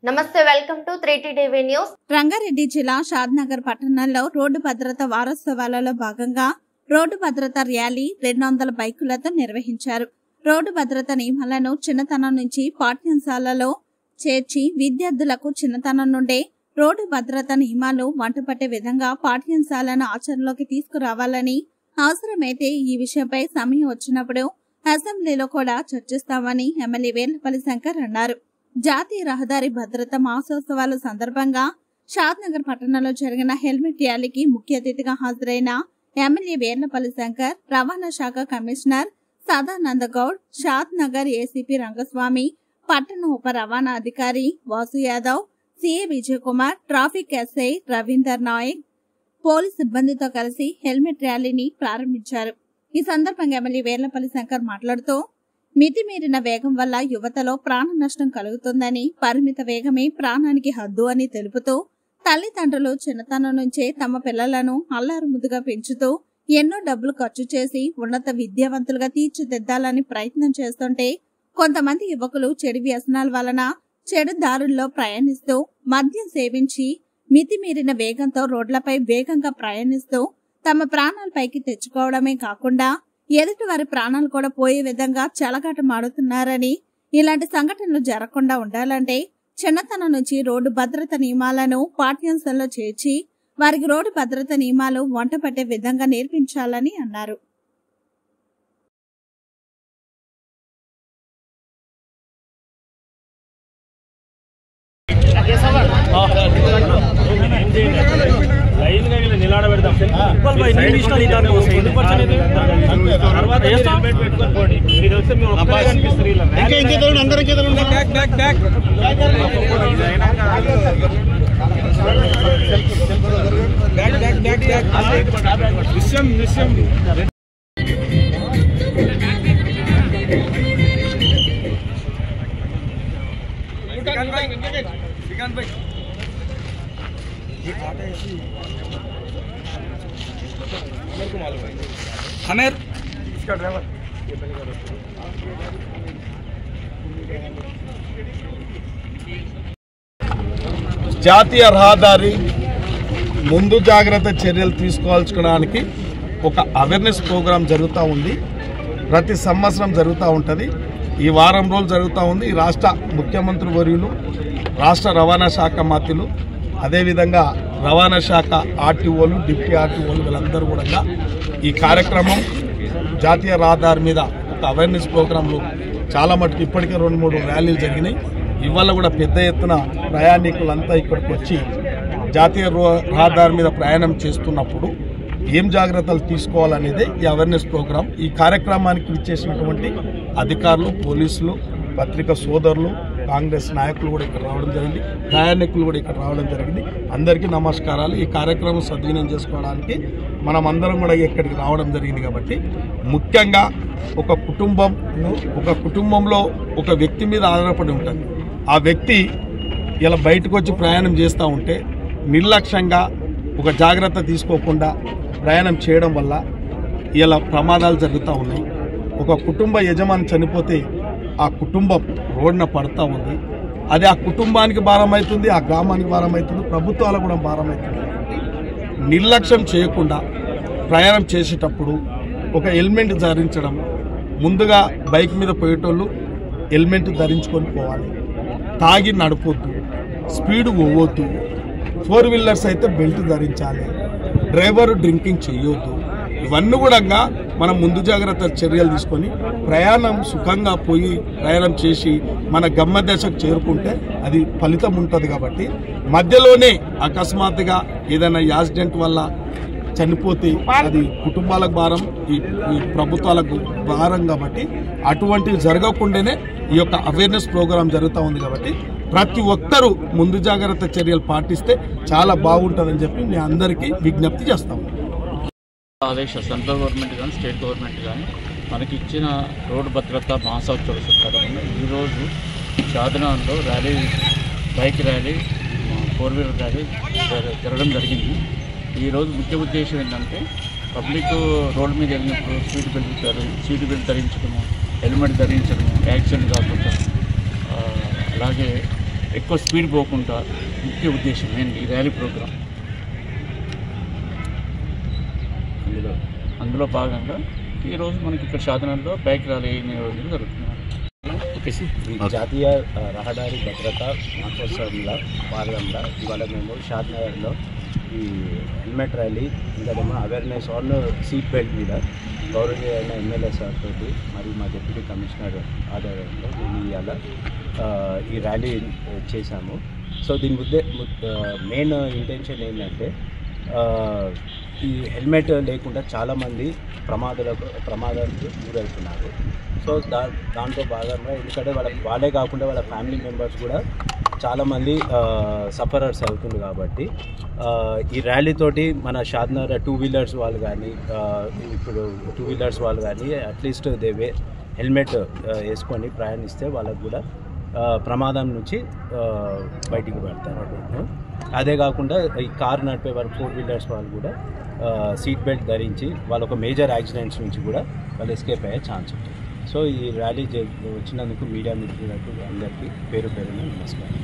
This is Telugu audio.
నమస్తే, welcome to 3T TV news. Rangareddy జిల్లా షాద్నగర్ పట్టణంలో రోడ్డు భద్రత వారోత్సవాలలో భాగంగా రోడ్డు భద్రత ర్యాలీ 200 బైకులతో నిర్వహించారు. రోడ్డు భద్రత నియమాలను చిన్నతనం నుంచి పాఠ్యాంశాలలో చేర్చి విద్యార్థులకు చిన్నతనం నుండే రోడ్డు భద్రత నియమాలు వంటపట్టే విధంగా పాఠ్యాంశాలను ఆచరణలోకి తీసుకురావాలని, అవసరమైతే ఈ విషయంపై సమయం వచ్చినప్పుడు అసెంబ్లీలో కూడా చర్చిస్తామని ఎమ్మెల్యే వేర్లపల్లి శంకర్ అన్నారు. జాతీయ రహదారి భద్రత మాసోత్సవాల సందర్భంగా షాద్నగర్ పట్టణంలో జరిగిన హెల్మెట్ ర్యాలీకి ముఖ్య అతిథిగా హాజరైన ఎమ్మెల్యే వేర్లపల్లి శంకర్, రవాణా శాఖ కమిషనర్ సదానందగౌడ్, షాద్నగర్ ఏసీపీ రంగస్వామి, పట్టణ ఉప రవాణా అధికారి Vasu Yadav, CA Vijay Kumar, traffic SI Ravinder Naik, police సిబ్బందితో కలిసి హెల్మెట్ ర్యాలీని ప్రారంభించారు. ఈ సందర్భంగా ఎమ్మెల్యే వేర్లపల్లి శంకర్ మాట్లాడుతూ, మితిమీరిన వేగం వల్ల యువతలో ప్రాణ నష్టం కలుగుతుందని, పరిమిత వేగమే ప్రాణానికి హద్దు అని తెలుపుతూ, తల్లిదండ్రులు చిన్నతనం నుంచే తమ పిల్లలను అల్లారు ముద్దుగా పెంచుతూ ఎన్నో డబ్బులు ఖర్చు చేసి ఉన్నత విద్యావంతులుగా తీర్చిదిద్దాలని ప్రయత్నం చేస్తుంటే, కొంతమంది యువకులు చెడు వ్యసనాల వలన చెడు దారుల్లో ప్రయాణిస్తూ మద్యం సేవించి మితిమీరిన వేగంతో రోడ్లపై వేగంగా ప్రయాణిస్తూ తమ ప్రాణాలపైకి తెచ్చుకోవడమే కాకుండా ఎదుటి వారి ప్రాణాలు కూడా పోయే విధంగా చెలగాటమాడుతున్నారని, ఇలాంటి సంఘటనలు జరగకుండా ఉండాలంటే చిన్నతనం నుంచి రోడ్డు భద్రత నియమాలను పాఠ్యాంశాల్లో చేర్చి వారికి రోడ్డు భద్రత నియమాలు వంట పట్టే విధంగా నేర్పించాలని అన్నారు. हमें इसका ड्राइवर జాతీయ రహదారి ముందు జాగ్రత్త చర్యలు తీసుకోవాల్చుకోవడానికి ఒక అవేర్నెస్ ప్రోగ్రాం జరుగుతూ ఉంది. ప్రతి సంవత్సరం జరుగుతూ ఉంటుంది. ఈ వారం రోజులు జరుగుతూ ఉంది. ఈ రాష్ట్ర ముఖ్యమంత్రి వర్యులు, రాష్ట్ర రవాణా శాఖ మంత్రులు, అదేవిధంగా రవాణా శాఖ ఆర్టీఓలు, డిప్యూటీ ఆర్టీఓలు వీళ్ళందరూ కూడా ఈ కార్యక్రమం జాతీయ రహదారి మీద ఒక అవేర్నెస్ ప్రోగ్రాంలు చాలా మటుకు ఇప్పటికే 2-3 ర్యాలీలు జరిగినాయి. ఇవాళ కూడా పెద్ద ఎత్తున ప్రయాణికులంతా ఇక్కడికి వచ్చి జాతీయ రహదారి మీద ప్రయాణం చేస్తున్నప్పుడు ఏం జాగ్రత్తలు తీసుకోవాలనేదే ఈ అవేర్నెస్ ప్రోగ్రాం. ఈ కార్యక్రమానికి విచ్చేసినటువంటి అధికారులు, పోలీసులు, పత్రికా సోదరులు, కాంగ్రెస్ నాయకులు కూడా ఇక్కడ రావడం జరిగింది, ప్రయాణికులు కూడా ఇక్కడ రావడం జరిగింది. అందరికీ నమస్కారాలు. ఈ కార్యక్రమం సద్వినియోగం చేసుకోవడానికి మనం అందరం కూడా ఇక్కడికి రావడం జరిగింది. కాబట్టి ముఖ్యంగా ఒక కుటుంబంలో ఒక వ్యక్తి మీద ఆధారపడి ఉంటుంది. ఆ వ్యక్తి ఇలా బయటకు వచ్చి ప్రయాణం చేస్తూ ఉంటే నిర్లక్ష్యంగా ఒక జాగ్రత్త తీసుకోకుండా ప్రయాణం చేయడం వల్ల ఇలా ప్రమాదాలు జరుగుతూ ఉన్నాయి. ఒక కుటుంబ యజమాని చనిపోతే ఆ కుటుంబం రోడ్డున పడుతూ ఉంది. అది ఆ కుటుంబానికి భారం అవుతుంది, ఆ గ్రామానికి భారం అవుతుంది, ప్రభుత్వాలకు కూడా భారం అవుతుంది. నిర్లక్ష్యం చేయకుండా ప్రయాణం చేసేటప్పుడు ఒక హెల్మెట్ ధరించడం, ముందుగా బైక్ మీద పోయేటోళ్ళు హెల్మెట్ ధరించుకొని పోవాలి, తాగి నడపొద్దు, స్పీడ్ పోవద్దు, 4 వీలర్స్ అయితే బెల్ట్ ధరించాలి, డ్రైవర్ డ్రింకింగ్ చేయొద్దు. ఇవన్నీ కూడా మనం ముందు జాగ్రత్త చర్యలు తీసుకొని ప్రయాణం సుఖంగా పోయి ప్రయాణం చేసి మన గమ్య దశకు చేరుకుంటే అది ఫలితం ఉంటుంది. కాబట్టి మధ్యలోనే అకస్మాత్తుగా ఏదైనా యాక్సిడెంట్ వల్ల చనిపోతే అది కుటుంబాలకు భారం, ఈ ప్రభుత్వాలకు భారం. కాబట్టి అటువంటివి జరగకుండానే ఈ యొక్క అవేర్నెస్ ప్రోగ్రాం జరుగుతూ ఉంది. కాబట్టి ప్రతి ఒక్కరూ ముందు జాగ్రత్త చర్యలు పాటిస్తే చాలా బాగుంటుందని చెప్పి నేను అందరికీ విజ్ఞప్తి చేస్తాము. సెంట్రల్ గవర్నమెంట్ కానీ స్టేట్ గవర్నమెంట్ కానీ మనకి ఇచ్చిన రోడ్డు భద్రత మాసోత్సవ సందర్భంగా ఈరోజు షాద్నగర్లో rally, bike rally, 4 wheeler rally జరగడం జరిగింది. ఈరోజు ముఖ్య ఉద్దేశం ఏంటంటే పబ్లిక్ రోడ్డు మీద వెళ్ళినప్పుడు సీట్ బెల్ట్ ధరించడము, హెల్మెట్ ధరించడము, యాక్సిడెంట్ కాకుండా, అలాగే ఎక్కువ స్పీడ్ పోకుండా ముఖ్య ఉద్దేశం ఏంటి ఈ ర్యాలీ ప్రోగ్రాం. అందులో భాగంగా ఈరోజు మనకి ఇక్కడ షాదనగర్లో బైక్ ర్యాలీ నిర్వహించడం జరుగుతుంది. జాతీయ రహదారి భద్రత మాసోత్సవంలో భాగంగా ఇవాళ మేము షాద్నగర్లో ఈ హెల్మెట్ ర్యాలీ ఇంకా అవేర్నెస్ ఆన్ సీట్ బెల్ట్ మీద గౌరవనీయమైన ఎమ్మెల్యే సార్ తోటి మరియు మా డిప్యూటీ కమిషనర్ ఆధ్వర్యంలో మేము ఇవాళ ఈ ర్యాలీ చేశాము. సో దీని మెయిన్ ఇంటెన్షన్ ఏంటంటే ఈ హెల్మెట్ లేకుండా చాలామంది ప్రమాదాలకు గురవుతున్నారు. సో దాంట్లో భాగంగా ఎందుకంటే వాళ్ళే కాకుండా వాళ్ళ ఫ్యామిలీ మెంబర్స్ కూడా చాలామంది సఫరర్స్ అవుతుంది. కాబట్టి ఈ ర్యాలీ తోటి మన షాద్నగర్ 2 వీలర్స్ వాళ్ళు కానీ ఇప్పుడు 2 వీలర్స్ వాళ్ళు కానీ అట్లీస్ట్ హెల్మెట్ వేసుకొని ప్రయాణిస్తే వాళ్ళకు కూడా ప్రమాదం నుంచి బయటికి పడతారు. అదే కాకుండా ఈ కారు నడిపే వాళ్ళు 4 వీలర్స్ వాళ్ళు కూడా సీట్ బెల్ట్ ధరించి వాళ్ళ ఒక మేజర్ యాక్సిడెంట్స్ నుంచి కూడా వాళ్ళు ఎస్కేప్ అయ్యే ఛాన్స్ ఉంటుంది. సో ఈ ర్యాలీ వచ్చినందుకు మీడియా మిత్రులకు అందరికీ పేరు పేరున నమస్కారం.